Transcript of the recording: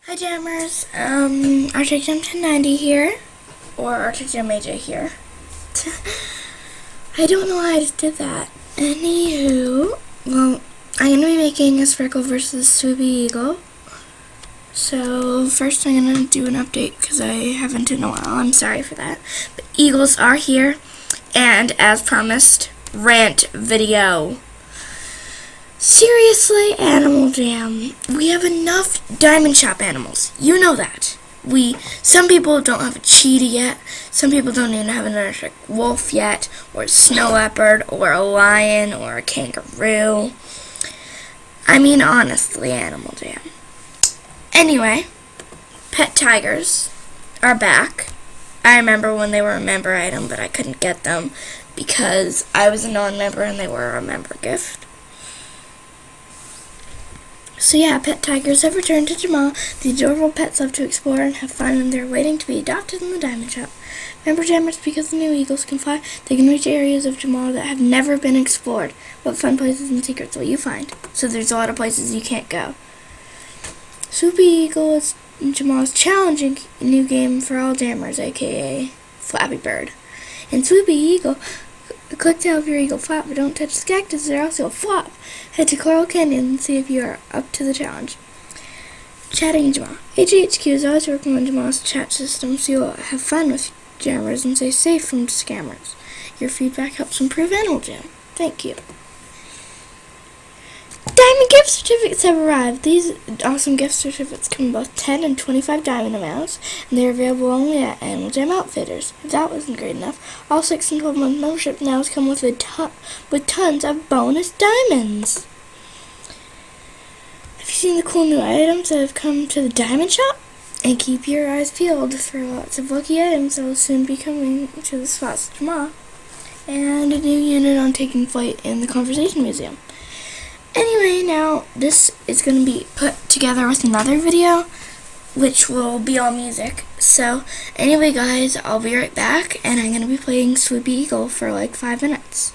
Hi Jammers, Arctic Jam 1090 here, or Arctic Jam AJ here. I don't know why I just did that. Anywho, well, I'm going to be making a Sparkle versus Swoopy Eagle. So, first I'm going to do an update because I haven't in a while. I'm sorry for that. But Eagles are here, and as promised, rant video. Seriously, Animal Jam, we have enough Diamond Shop animals. You know that. Some people don't have a cheetah yet. Some people don't even have an Arctic wolf yet, or a snow leopard, or a lion, or a kangaroo. I mean, honestly, Animal Jam. Anyway, pet tigers are back. I remember when they were a member item, but I couldn't get them because I was a non-member and they were a member gift. So yeah, pet tigers have returned to Jamal. The adorable pets love to explore and have fun, and they're waiting to be adopted in the Diamond Shop. Member Jammers, because the new eagles can fly, they can reach areas of Jamal that have never been explored. What fun places and secrets will you find? So there's a lot of places you can't go. Swoopy Eagle is Jamal's challenging new game for all Jammers, aka Flappy Bird. In Swoopy Eagle, click to help your eagle flap, but don't touch the cactus or else you'll flop. Head to Coral Canyon and see if you are up to the challenge. Chatting in Jamal. AGHQ is always working on Jamal's chat system, so you'll have fun with Jammers and stay safe from scammers. Your feedback helps improve Animal Jam. Thank you. Diamond gift certificates have arrived. These awesome gift certificates come in both 10 and 25 diamond amounts, and they're available only at Animal Jam Outfitters. If that wasn't great enough, all 6 and 12-month memberships now come with tons of bonus diamonds. Have you seen the cool new items that have come to the Diamond Shop? And keep your eyes peeled for lots of lucky items that will soon be coming to the spots tomorrow. And a new unit on taking flight in the Conversation Museum. Anyway, now this is going to be put together with another video, which will be all music. So, anyway guys, I'll be right back, and I'm going to be playing Swoopy Eagle for like 5 minutes.